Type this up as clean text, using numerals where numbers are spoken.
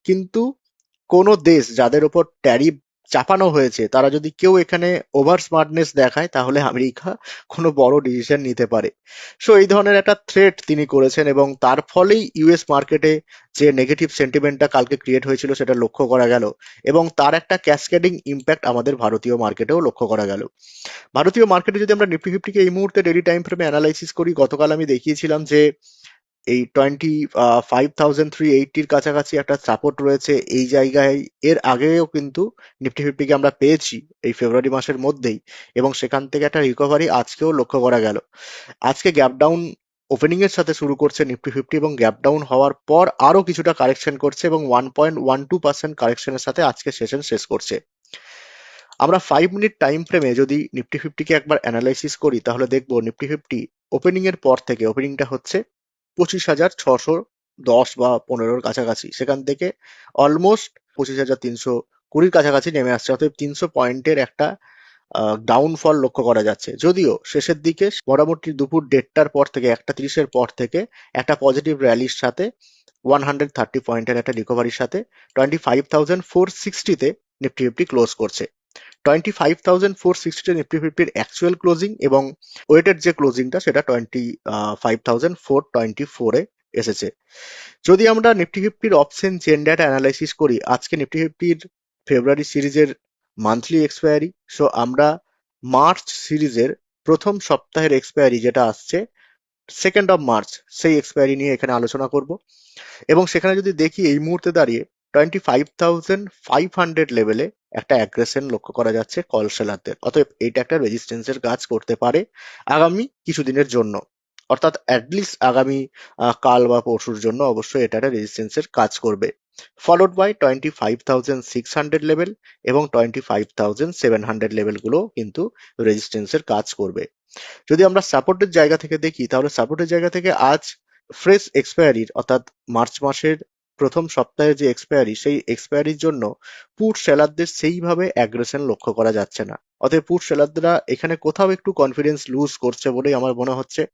কিন্তু কোনো দেশ যাদের ওপর ট্যারিফ চাপানো হয়েছে তারা যদি কেউ এখানে ওভার স্মার্টনেস দেখায় তাহলে আমেরিকা কোনো বড় ডিসিশন নিতে পারে। সো এই ধরনের একটা থ্রেট তিনি করেছেন এবং তার ফলেই ইউএস মার্কেটে যে নেগেটিভ সেন্টিমেন্টটা কালকে ক্রিয়েট হয়েছিল সেটা লক্ষ্য করা গেল এবং তার একটা ক্যাসকেডিং ইম্প্যাক্ট আমাদের ভারতীয় মার্কেটেও লক্ষ্য করা গেল। ভারতীয় মার্কেটে যদি আমরা নিফটি ফিফটিকে এই মুহূর্তে ডেইলি টাইম ফ্রেমে অ্যানালাইসিস করি, গতকাল আমি দেখিয়েছিলাম যে এই 25,380 কাছাকাছি একটা সাপোর্ট রয়েছে এই জায়গায়। এর আগেও কিন্তু নিফটি ফিফটিকে আমরা পেয়েছি এই ফেব্রুয়ারি মাসের মধ্যেই এবং সেখান থেকে একটা রিকভারি আজকেও লক্ষ্য করা গেল। আজকে গ্যাপ ডাউন ওপেনিং এর সাথে শুরু করছে নিফটি ফিফটি এবং গ্যাপ ডাউন হওয়ার পর আরো কিছুটা কারেকশন করছে এবং 1.12% কারেকশনের সাথে আজকে সেশন শেষ করছে। আমরা 5 মিনিট টাইম ফ্রেমে যদি নিফটি ফিফটিকে একবার অ্যানালাইসিস করি তাহলে দেখবো নিফটি ফিফটি ওপেনিং এর পর থেকে, ওপেনিংটা হচ্ছে 25,610 বা 15-র কাছাকাছি, সেখান থেকে অলমোস্ট 25,320-র কাছাকাছি নেমে আসছে, অতএব 300 পয়েন্টের একটা ডাউনফল লক্ষ্য করা যাচ্ছে। যদিও শেষের দিকে মোটামুটি দুপুর 1:30টার পর থেকে 1:30-এর পর থেকে একটা পজিটিভ র্যালির সাথে 130 পয়েন্টের একটা রিকভারির সাথে 25,460-তে নিফটি ফিফটি ক্লোজ করছে। 25,460 নিফটি ফিফটির অ্যাকচুয়াল ক্লোজিং এবং ওয়েটেড যে ক্লোজিংটা সেটা 25,424-এ এসেছে। যদি আমরা নিফটি ফিফটির অপশন চেন ডেটা অ্যানালাইসিস করি, আজকে নিফটি ফিফটির ফেব্রুয়ারি সিরিজের মান্থলি এক্সপায়ারি, সো আমরা মার্চ সিরিজের প্রথম সপ্তাহের এক্সপায়ারি যেটা আসছে 2nd মার্চ, সেই এক্সপায়ারি নিয়ে এখানে আলোচনা করব এবং সেখানে যদি দেখি এই মুহূর্তে দাঁড়িয়ে 25,500 লেভেলে একটা অ্যাগ্রেশন লক্ষ্য করা যাচ্ছে কল সেলারদের, অতএব এইটা একটা রেজিস্ট্যান্সের কাজ করতে পারে আগামী কিছুদিনের জন্য, অর্থাৎ অ্যাটলিস্ট আগামী কাল বা পরশুর জন্য অবশ্যই এটা একটা রেজিস্ট্যান্সের কাজ করবে। ফলোড বাই 25,600 লেভেল এবং 25,700 লেভেলগুলো কিন্তু রেজিস্ট্যান্সের কাজ করবে। যদি আমরা সাপোর্টের জায়গা থেকে দেখি তাহলে সাপোর্টের জায়গা থেকে আজ ফ্রেশ এক্সপায়ারির, অর্থাৎ মার্চ মাসের প্রথম সপ্তাহে যে এক্সপায়ারি, সেই এক্সপায়ারির জন্য পুট সেলারদের সেইভাবে অ্যাগ্রেশন লক্ষ্য করা যাচ্ছে না, অতএব পুট সেলাররা এখানে কোথাও একটু কনফিডেন্স লুজ করছে বলেই আমার মনে হচ্ছে।